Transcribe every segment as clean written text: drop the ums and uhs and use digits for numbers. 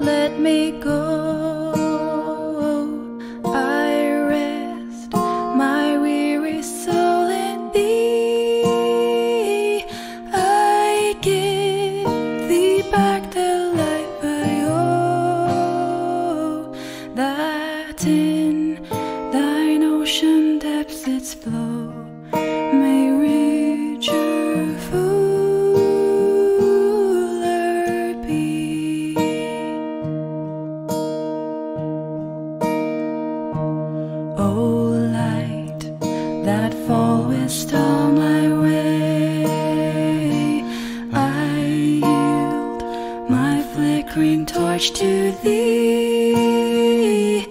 let me go. I rest my weary soul in thee. I give thee back the life I owe, that in thine ocean depths its flow may reach your fuller peace. O light that fallest all my way, I yield my flickering torch to thee.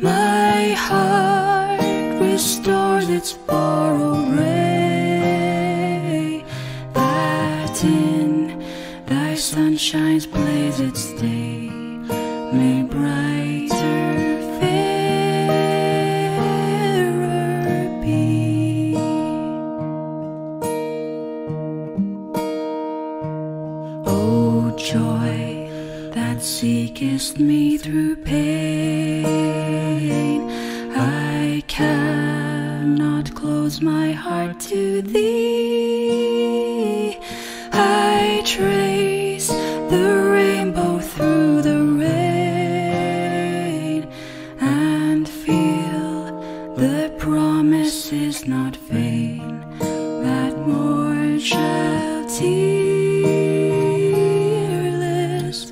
My heart restores its borrowed ray, that in thy sunshine's blaze its day may brighter, fairer be. O joy that seekest me through pain, I cannot close my heart to thee. I trace the rainbow through the rain and feel the promise is not vain, that more shall tearless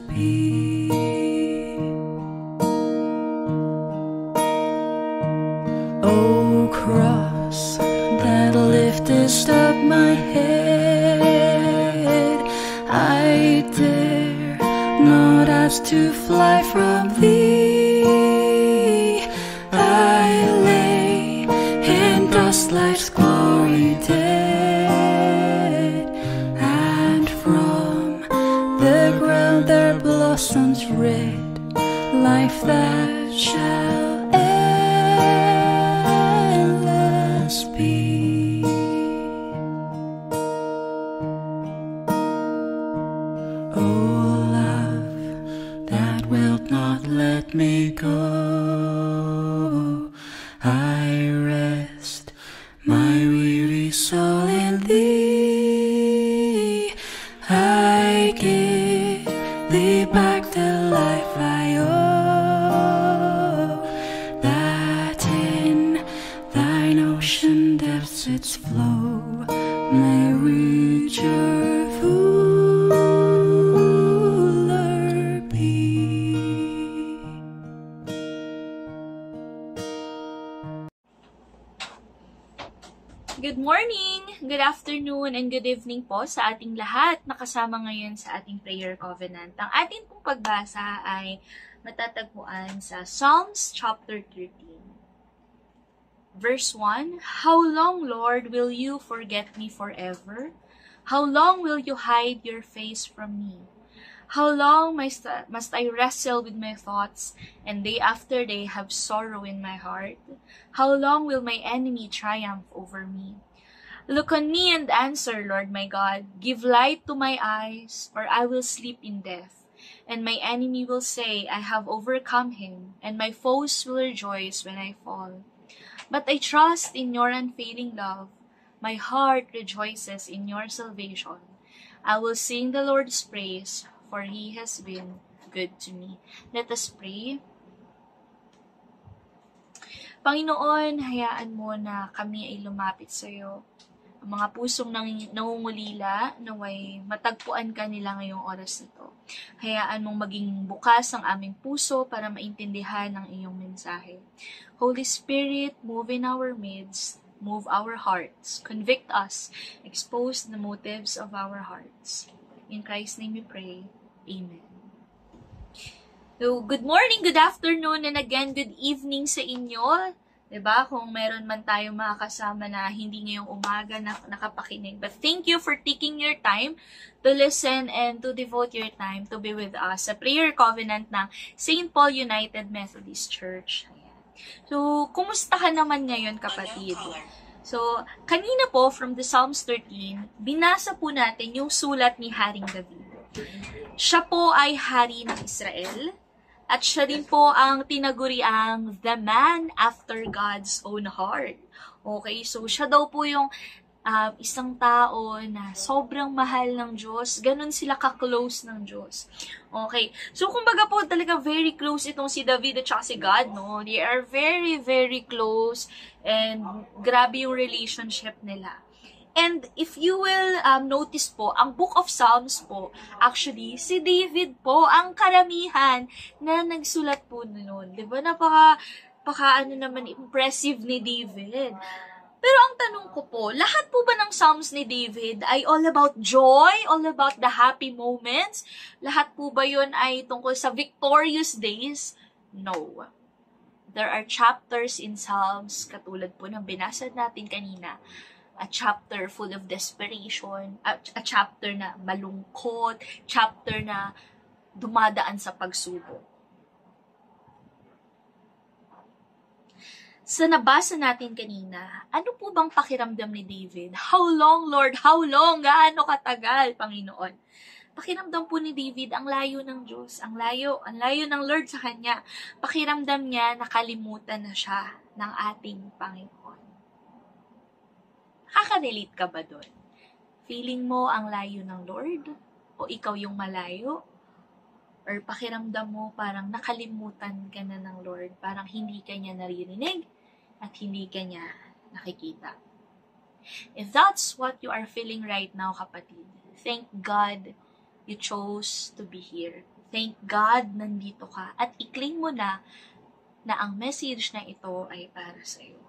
be. O cross that liftest up my head, I dare not ask to fly from thee. I lay in dust life's glory dead, and from the ground there blossoms red life that shall endless be. O love that wilt not let me go, I rest my weary soul in thee. I give thee back the life I owe, that in thine ocean depths its flow may reach your fuller be. Good morning, good afternoon, and good evening po sa ating lahat na kasama ngayon sa ating prayer covenant. Ang ating pong pagbasa ay matatagpuan sa Psalms chapter 13. Verse 1, How long, Lord, will you forget me forever? How long will you hide your face from me? How long must I wrestle with my thoughts, and day after day have sorrow in my heart? How long will my enemy triumph over me? Look on me and answer, Lord my God. Give light to my eyes, or I will sleep in death. And my enemy will say, I have overcome him, and my foes will rejoice when I fall. But I trust in your unfailing love. My heart rejoices in your salvation. I will sing the Lord's praise, for he has been good to me. Let us pray. Panginoon, hayaan mo na kami ay lumapit sa iyo. Ang mga pusong nangungulila, naway matagpuan ka nila ngayong oras na to. Hayaan mong maging bukas ang aming puso para maintindihan ang iyong mensahe. Holy Spirit, move in our midst, move our hearts, convict us, expose the motives of our hearts. In Christ's name we pray. Amen. So, good morning, good afternoon, and again, good evening sa inyo. Diba? Kung meron man tayong mga kasama na hindi ngayong umaga na nakapakinig. But thank you for taking your time to listen and to devote your time to be with us sa prayer covenant ng St. Paul United Methodist Church. Ayan. So, kumusta ka naman ngayon, kapatid? So, kanina po, from the Psalms 13, binasa po natin yung sulat ni Haring David. Siya po ay hari ng Israel. At siya rin po ang tinaguriang the man after God's own heart. Okay, so siya daw po yung isang tao na sobrang mahal ng Diyos. Ganun sila ka-close ng Diyos. Okay. So, kumbaga po talaga very close itong si David at saka si God, no? They are very, very close and grabe yung relationship nila. And if you will notice po, ang Book of Psalms po, actually, si David po ang karamihan na nagsulat po noon. Diba? Napaka naman, impressive ni David. Pero ang tanong ko po, lahat po ba ng Psalms ni David ay all about joy, all about the happy moments? Lahat po ba yun ay tungkol sa victorious days? No. There are chapters in Psalms, katulad po ng binasa natin kanina, a chapter full of desperation, a chapter na malungkot, chapter na dumadaan sa pagsubok. Sa nabasa natin kanina, ano po bang pakiramdam ni David? How long, Lord? How long? Gaano katagal, Panginoon? Pakiramdam po ni David, ang layo ng Diyos. Ang layo ng Lord sa kanya. Pakiramdam niya, nakalimutan na siya ng ating Panginoon. Nakaka-relate ka ba doon? Feeling mo ang layo ng Lord? O ikaw yung malayo? Or pakiramdam mo parang nakalimutan ka na ng Lord, parang hindi ka niya naririnig at hindi ka niya nakikita. If that's what you are feeling right now, kapatid, thank God you chose to be here. Thank God nandito ka at i-claim mo na ang message na ito ay para sa iyo.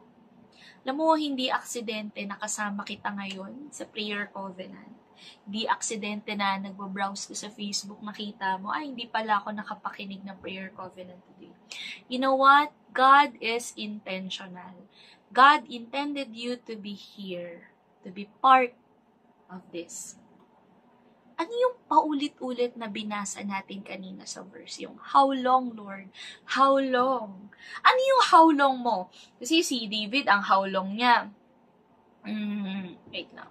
Alam mo, hindi aksidente na kasama kita ngayon sa prayer covenant. Di aksidente na nagbabrowse ko sa Facebook, nakita mo, ay, hindi pala ako nakapakinig ng prayer covenant today. You know what? God is intentional. God intended you to be here, to be part of this. Ano yung paulit-ulit na binasa natin kanina sa verse? Yung, how long, Lord? How long? Ano yung how long mo? Kasi si David, ang how long niya, wait lang.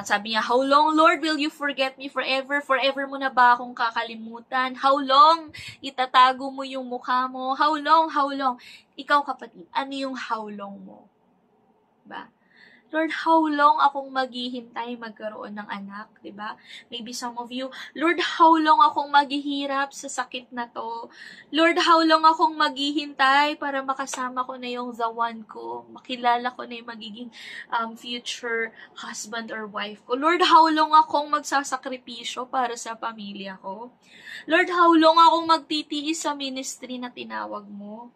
Sabi niya, how long, Lord, will you forget me forever? Forever mo na ba akong kakalimutan? How long? Itatago mo yung mukha mo? How long? How long? Ikaw, kapatid, ano yung how long mo? Ba? Lord, how long akong maghihintay magkaroon ng anak, di ba? Maybe some of you, Lord, how long akong maghihirap sa sakit na to? Lord, how long akong maghihintay para makasama ko na yung the one ko, makilala ko na yung magiging future husband or wife ko? Lord, how long akong magsasakripisyo para sa pamilya ko? Lord, how long akong magtitiis sa ministry na tinawag mo?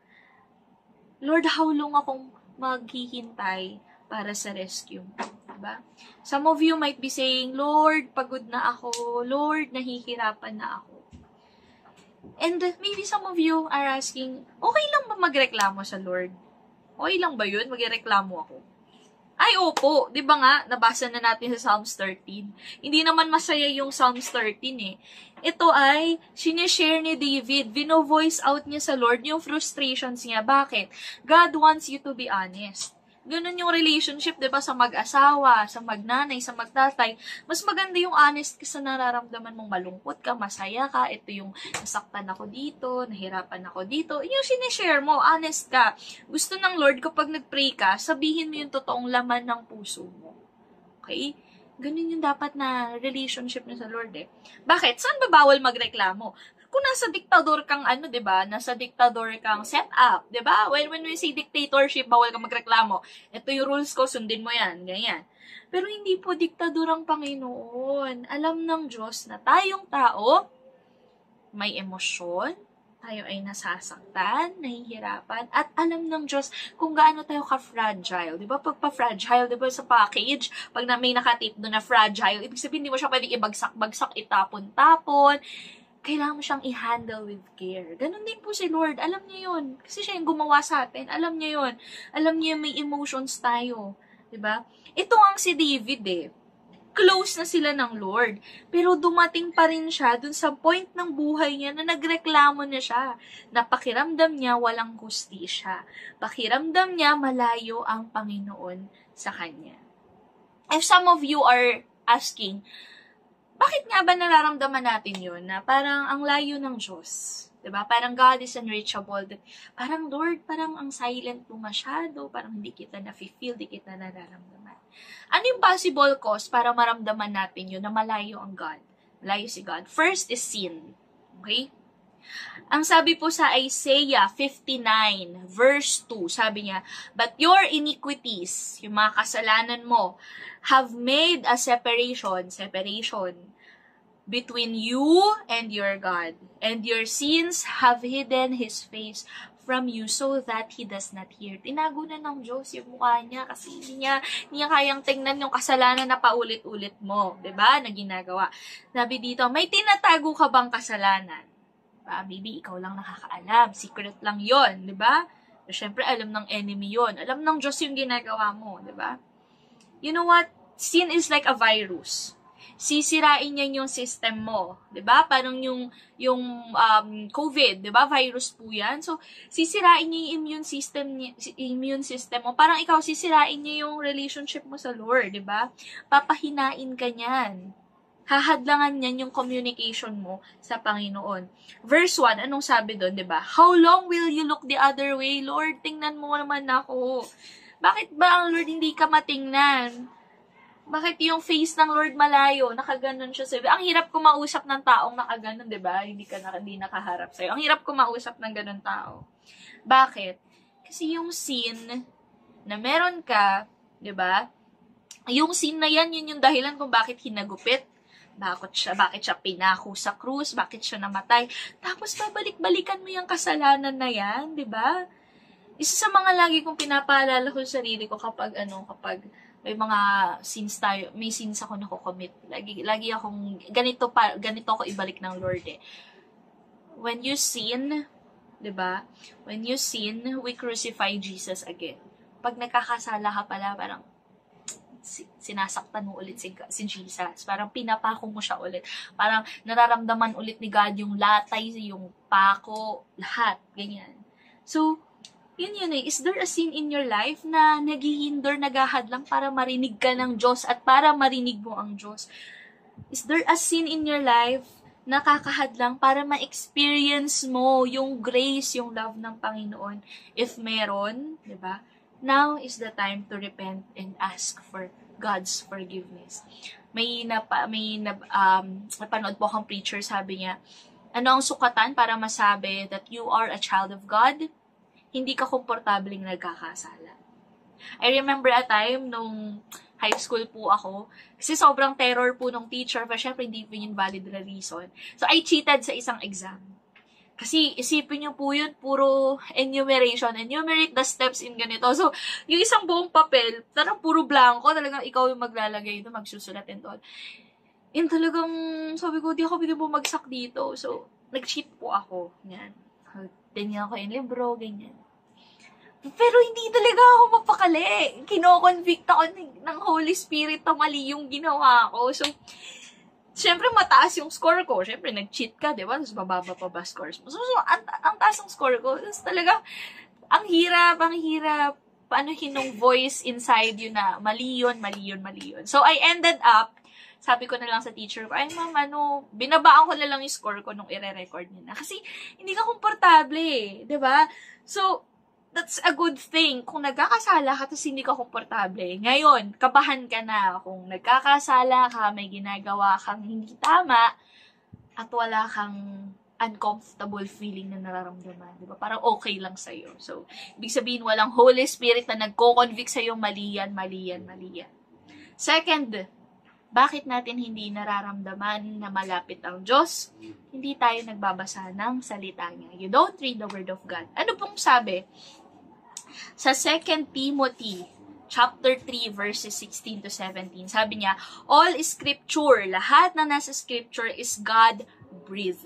Lord, how long akong maghihintay para sa rescue mo, diba? Some of you might be saying, Lord, pagod na ako. Lord, nahihirapan na ako. And maybe some of you are asking, okay lang ba magreklamo sa Lord? Okay lang ba yun? Magreklamo ako. Ay, opo. Diba nga, nabasa na natin sa Psalms 13. Hindi naman masaya yung Psalms 13 eh. Ito ay, sinishare ni David, vino-voice out niya sa Lord yung frustrations niya. Bakit? God wants you to be honest. Ganun yung relationship, di ba, sa mag-asawa, sa magnanay, sa magtatay. Mas maganda yung honest ka sa nararamdaman mong malungkot ka, masaya ka, ito yung nasaktan ako dito, nahirapan ako dito. Yung sinishare mo, honest ka. Gusto ng Lord kapag nag-pray ka, sabihin mo yung totoong laman ng puso mo. Okay? Ganun yung dapat na relationship niya sa Lord eh. Bakit? Saan ba bawal magreklamo? Kung nasa diktador kang diba? Nasa diktador kang setup, diba? When we say dictatorship, bawal kang magreklamo. Ito yung rules ko, sundin mo yan, ganyan. Pero hindi po diktador ang Panginoon. Alam ng Diyos na tayong tao, may emosyon, tayo ay nasasaktan, nahihirapan, at alam ng Diyos kung gaano tayo ka-fragile. Diba? Pag pa-fragile, diba sa package, pag may nakatip doon na fragile, ibig sabihin, hindi mo siya pwedeng ibagsak-bagsak, itapon-tapon, kailangan mo siyang i-handle with care. Ganun din po si Lord. Alam niya yun. Kasi siya yung gumawa sa atin. Alam niya yun. Alam niya may emotions tayo. Diba? Ito ang si David eh. Close na sila ng Lord. Pero dumating pa rin siya dun sa point ng buhay niya na nagreklamo na siya. Na pakiramdam niya walang hustisya. Pakiramdam niya malayo ang Panginoon sa kanya. If some of you are asking, bakit nga ba nararamdaman natin yun na parang ang layo ng Diyos? Diba? Parang God is unreachable. Parang Lord, parang ang silent mo masyado, parang hindi kita na-feel, hindi kita nararamdaman. Ano yung possible cause para maramdaman natin yun na malayo ang God? Malayo si God. First is sin. Okay? Ang sabi po sa Isaiah 59 verse 2, sabi niya, "But your iniquities," yung mga kasalanan mo, "have made a separation between you and your God, and your sins have hidden His face from you so that He does not hear." Tinago na ng Diyos yung mukha niya kasi hindi niya kayang tingnan yung kasalanan na paulit-ulit mo, 'di ba? Na ginagawa. Sabi dito, may tinatago ka bang kasalanan? Maybe ikaw lang nakakaalam, secret lang 'yon, 'di ba? Siyempre alam ng enemy 'yon. Alam ng Diyos yung ginagawa mo, 'di ba? You know what? Sin is like a virus. Sisirain niya yung system mo, 'di ba? Parang yung COVID, 'di ba? Virus po 'yan. So, sisirain niya yung immune system mo. Parang ikaw sisirain niya yung relationship mo sa Lord, 'di ba? Papahinain ka niyan. Hahadlangan niyan yung communication mo sa Panginoon. Verse 1, anong sabi doon, 'di ba? "How long will you look the other way, Lord? Tingnan mo naman ako." Bakit ba ang Lord hindi ka matingnan? Bakit yung face ng Lord malayo, nakaganon siya sa'yo? Ang hirap kumausap ng taong nakaganon, di ba? Hindi nakaharap sa'yo. Ang hirap kumausap ng ganon tao. Bakit? Kasi yung sin na meron ka, di ba? Yung sin na yan, yun yung dahilan kung bakit hinagupit. Bakit siya pinako sa krus, bakit siya namatay. Tapos babalik-balikan mo yung kasalanan na yan, di ba? Isa sa mga lagi kong pinapaalala ko sa sarili ko kapag may mga sins tayo, may sins ako nakocommit. Lagi akong, ganito ako ibalik ng Lord eh. When you sin, 'di ba? When you sin, we crucify Jesus again. Pag nagkakasala ka pala, parang sinasaktan mo ulit si Jesus. Parang pinapako mo siya ulit. Parang nararamdaman ulit ni God yung latay, yung pako, lahat. Ganyan. So, yun eh. Is there a sin in your life na naghihinder, naghahadlang para marinig ka ng Diyos at para marinig mo ang Diyos? Is there a sin in your life na kakahadlang para ma-experience mo yung grace, yung love ng Panginoon? If meron, di ba? Now is the time to repent and ask for God's forgiveness. Napanood po akong preacher, sabi niya, ano ang sukatan para masabi that you are a child of God? Hindi ka komportabling nagkakasala. I remember a time nung high school po ako, kasi sobrang terror po nung teacher, pero syempre hindi po yun valid na reason. So, I cheated sa isang exam. Kasi isipin nyo po yun, puro enumeration, enumerate the steps in ganito. So, yung isang buong papel, parang puro blanco, talagang ikaw yung maglalagay ito, magsusulat and all. And talagang, sabi ko, di ako pwede bumagsak dito. So, nag-cheat po ako. Yan. Tingnan ko yung libro, ganyan. Pero hindi talaga ako mapakali. Kino-convict ako ng Holy Spirit na mali yung ginawa ko. So, syempre mataas yung score ko. Syempre, nag-cheat ka, di ba? Tapos mababa pa ba scores mo? So ang taas ng score ko. Tapos talaga, ang hirap. Paano hinong voice inside you na mali yun. So, I ended up, sabi ko na lang sa teacher ko, ay ma'am, binabaan ko na lang yung score ko nung i-re-record niya na. Kasi, hindi ka komportable, di ba? So, that's a good thing. Kung nagkakasala ka, tapos hindi ka komportable. Ngayon, kabahan ka na. Kung nagkakasala ka, may ginagawa kang hindi tama, at wala kang uncomfortable feeling na nararamdaman. Diba? Parang okay lang sa'yo. So, ibig sabihin, walang Holy Spirit na nagko-convict sa'yo, mali yan. Second, bakit natin hindi nararamdaman na malapit ang Diyos? Hindi tayo nagbabasa ng salita niya. You don't read the Word of God. Ano pong sabi? Sa 2 Timothy chapter 3 verses 16 to 17, sabi niya, all scripture, lahat na nasa scripture is God-breathed.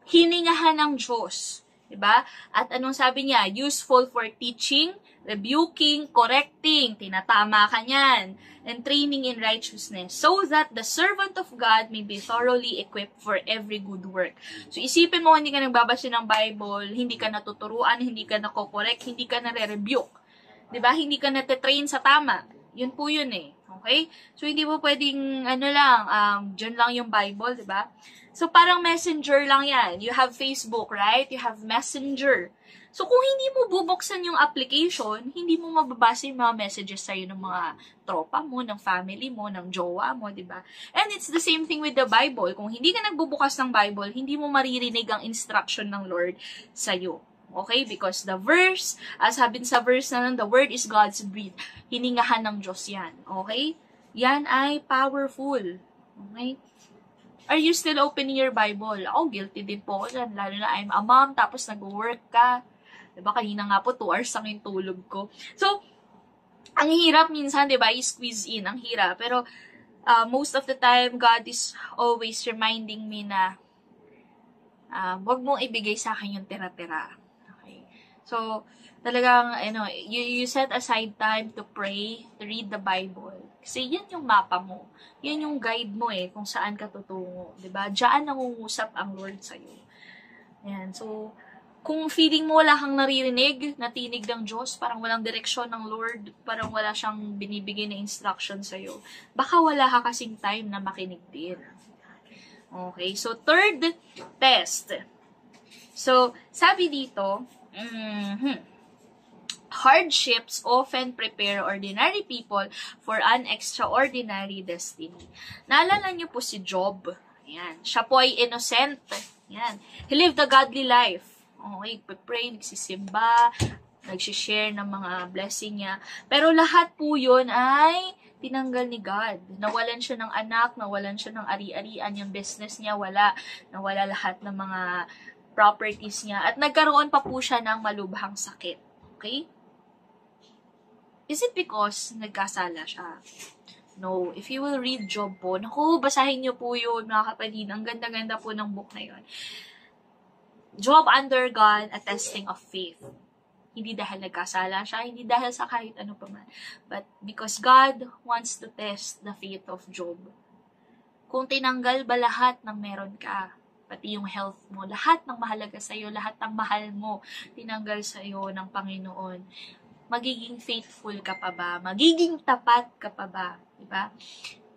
Hiningahan ng Diyos. Diba? At anong sabi niya? Useful for teaching, rebuking, correcting, tinatama ka niyan, and training in righteousness, so that the servant of God may be thoroughly equipped for every good work. So, isipin mo, hindi ka nagbabasa ng Bible, hindi ka natuturuan, hindi ka nako-correct, hindi ka nare-rebuke. Diba? Hindi ka nate-train sa tama. Yun po yun eh. Okay? So, hindi mo pwedeng, ano lang, dyan lang yung Bible, di ba? So, parang messenger lang yan. You have Facebook, right? You have Messenger. So, kung hindi mo bubuksan yung application, hindi mo mababasa yung mga messages sa'yo ng mga tropa mo, ng family mo, ng jowa mo, di ba? And it's the same thing with the Bible. Kung hindi ka nagbubukas ng Bible, hindi mo maririnig ang instruction ng Lord sa'yo. Okay? Because the verse, as sabi sa verse na lang, the word is God's breath. Hiningahan ng Diyos yan. Okay? Yan ay powerful. Okay? Are you still opening your Bible? Ako, guilty din po ako dyan. Lalo na I'm a mom, tapos nag-work ka. Diba? Kanina nga po, 2 hours lang yung tulog ko. So, ang hirap minsan, diba? I-squeeze in. Ang hirap. Pero, most of the time, God is always reminding me na wag mong ibigay sa akin yung tira-tira. So, talagang, you set aside time to pray, to read the Bible. Kasi yan yung mapa mo. Yan yung guide mo kung saan ka tutungo. Diba? Diyan nangungusap ang Lord sa'yo. Yan. So, kung feeling mo wala kang naririnig, na tinig ng Diyos, parang walang direksyon ng Lord, parang wala siyang binibigay na instruction sa'yo, baka wala ka kasing time na makinig din. Okay? So, third test. So, sabi dito, hardships often prepare ordinary people for an extraordinary destiny. Naalala niyo po si Job. Ayan. Siya po ay innocent. Ayan. He lived a godly life. Okay, pray, nagsisimba, nagsishare ng mga blessing niya. Pero lahat po yun ay tinanggal ni God. Nawalan siya ng anak, nawalan siya ng ari-arian, yung business niya, nawala lahat ng mga properties niya, at nagkaroon pa po siya ng malubhang sakit. Okay? Is it because nagkasala siya? No. If you will read Job po, naku, basahin niyo po yun, mga kapatid. Ang ganda-ganda po ng book na yun. Job undergone a testing of faith. Hindi dahil nagkasala siya, hindi dahil sa kahit ano pa man. But because God wants to test the faith of Job. Kung tinanggal ba lahat ng meron ka, pati yung health mo, lahat ng mahalaga sa'yo, lahat ng mahal mo, tinanggal sa'yo ng Panginoon, magiging faithful ka pa ba? Magiging tapat ka pa ba? Diba?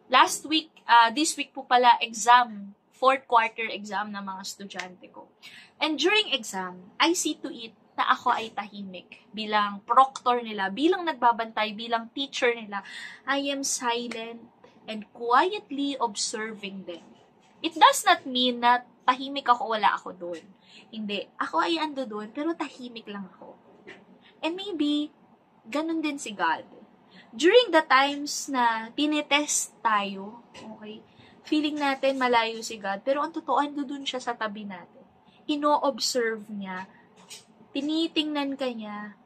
Last week, this week po pala, exam, 4th quarter exam ng mga estudyante ko. And during exam, I see to it na ako ay tahimik. Bilang proctor nila, bilang nagbabantay, bilang teacher nila, I am silent and quietly observing them. It does not mean na tahimik ako, wala ako doon. Hindi. Ako ay ando doon, pero tahimik lang ako. And maybe, ganun din si God. During the times na tinetest tayo, okay, feeling natin malayo si God, pero ang totoo, ando doon siya sa tabi natin. Ino-observe niya, tinitingnan ka niya,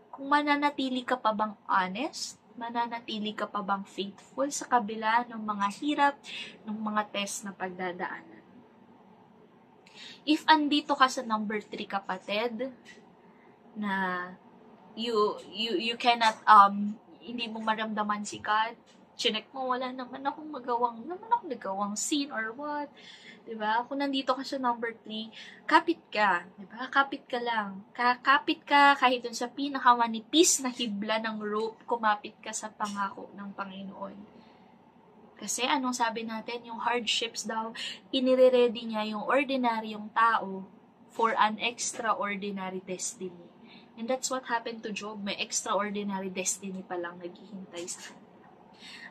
kung mananatili ka pa bang honest, mananatili ka pa bang faithful sa kabila ng mga hirap, ng mga test na pagdadaanan. If andito ka sa number 3, kapatid, na you cannot, hindi mo maramdaman si God, chinek mo, wala naman akong nagawang sin or what, diba? Kung nandito ka sa number 3, kapit ka, diba? Kapit ka lang. Kapit ka kahit dun sa pinakamanipis na hibla ng rope, kumapit ka sa pangako ng Panginoon. Kasi anong sabi natin, yung hardships daw, inire-ready niya yung ordinaryong tao for an extraordinary destiny. And that's what happened to Job. May extraordinary destiny pa lang naghihintay sa kanya.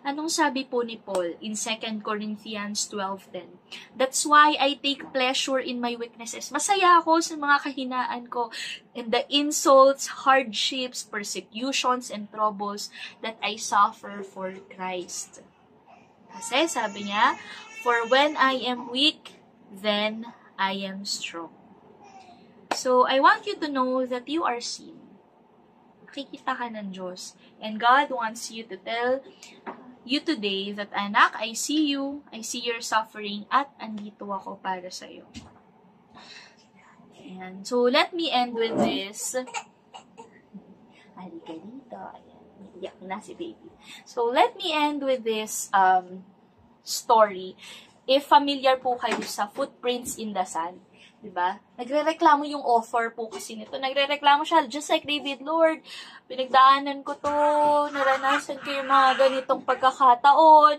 Anong sabi po ni Paul in 2 Corinthians 12:10? That's why I take pleasure in my weaknesses. Masaya ako sa mga kahinaan ko, in the insults, hardships, persecutions, and troubles that I suffer for Christ. Kasi sabi niya, for when I am weak, then I am strong. So, I want you to know that you are seen. Nakikita ka ng Diyos. And God wants you to tell you today that, anak, I see you, I see your suffering, at andito ako para sa iyo. And so, let me end with this. Halika dito. Ayan. Iyak na si baby. So, let me end with this story. If familiar po kayo sa Footprints in the Sand, Diba? Nagrereklamo yung offer po kasi nito. Nagrereklamo siya, just like David, Lord, pinagdaanan ko to, naranasan ko yung mga ganitong pagkakataon.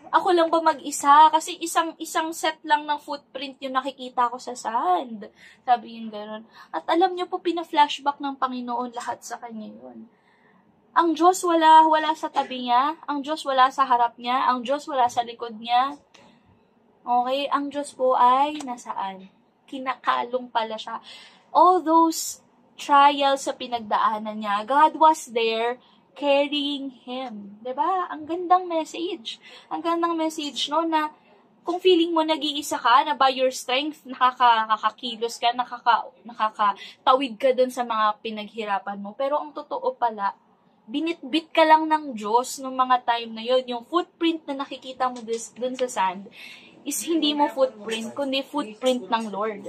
Ako lang ba mag-isa? Kasi isang set lang ng footprint yung nakikita ko sa sand. Sabi yung gano'n. At alam niyo po, pina-flashback ng Panginoon lahat sa kanya yun. Ang Diyos wala sa tabi niya. Ang Diyos wala sa harap niya. Ang Diyos wala sa likod niya. Okay? Ang Diyos po ay nasaan? Kinakalong pala siya. All those trials sa pinagdaanan niya, God was there carrying him. Diba? Ang gandang message. Ang gandang message, no, na kung feeling mo nag-iisa ka, na by your strength, nakakakilos ka, nakakatawid ka dun sa mga pinaghirapan mo. Pero ang totoo pala, binitbit ka lang ng Diyos nung mga time na yun. Yung footprint na nakikita mo dun sa sand, is hindi mo footprint, kundi footprint ng Lord.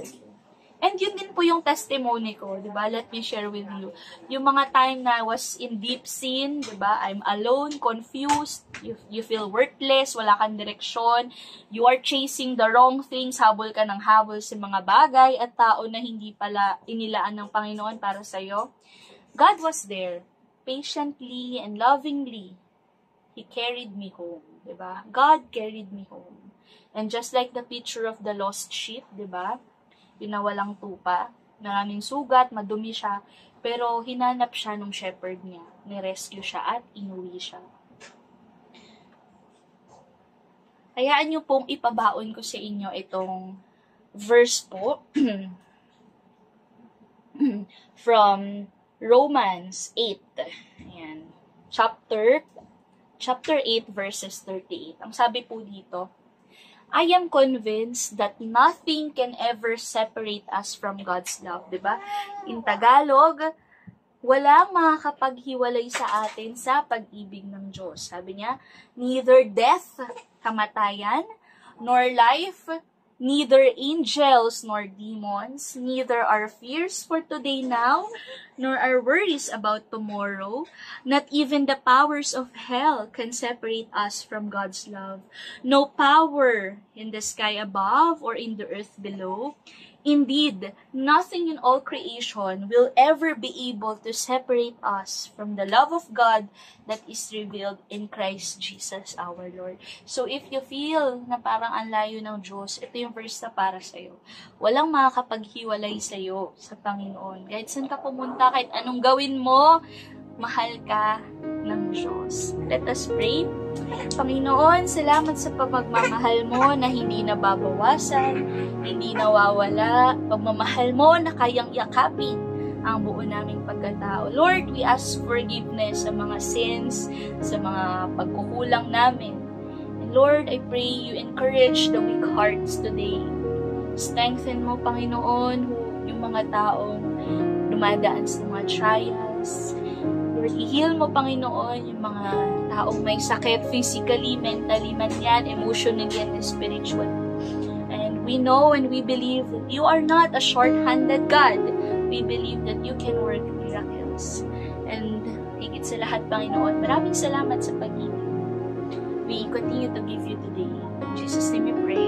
And yun din po yung testimony ko, diba? Let me share with you. Yung mga time na I was in deep sin, diba? I'm alone, confused, you feel worthless, wala kang direksyon, you are chasing the wrong things, habol ka ng habol sa mga bagay at tao na hindi pala inilaan ng Panginoon para sa'yo. God was there, patiently and lovingly. He carried me home, diba? God carried me home. And just like the picture of the lost sheep, diba? Yung nawalang tupa, maraming sugat, madumi siya, pero hinanap siya nung shepherd niya, nirescue siya at inuwi siya. Hayaan niyo pong ipabaon ko sa inyo itong verse po from Romans 8. Ayan. Chapter 8 verses 38. Ang sabi po dito, I am convinced that nothing can ever separate us from God's love, diba? In Tagalog, walang makakapaghiwalay sa atin sa pag-ibig ng Diyos. Sabi niya, neither death, kamatayan, nor life, neither angels nor demons, neither our fears for today now, nor our worries about tomorrow, not even the powers of hell can separate us from God's love. No power in the sky above or in the earth below. Indeed, nothing in all creation will ever be able to separate us from the love of God that is revealed in Christ Jesus our Lord. So if you feel na parang ang layo ng Diyos, ito yung verse na para sa'yo. Walang makakapaghiwalay sa'yo sa Panginoon. Kahit saan ka pumunta, kahit anong gawin mo, mahal ka ng Diyos. Let us pray. Panginoon, salamat sa pagmamahal mo na hindi nababawasan, hindi nawawala, pagmamahal mo na kayang yakapin ang buo naming pagkatao. Lord, we ask forgiveness sa mga sins, sa mga pagkukulang namin. And Lord, I pray you encourage the weak hearts today. Strengthen mo, Panginoon, yung mga taong dumadaan sa mga trials. Lord, i-heal mo, Panginoon, yung mga taong may sakit physically, mentally man yan, emotionally, and spiritually. And we know and we believe that you are not a short-handed God. We believe that you can work miracles. And higit sa lahat, Panginoon, maraming salamat sa pag-ibig. We continue to give you today. In Jesus' name we pray.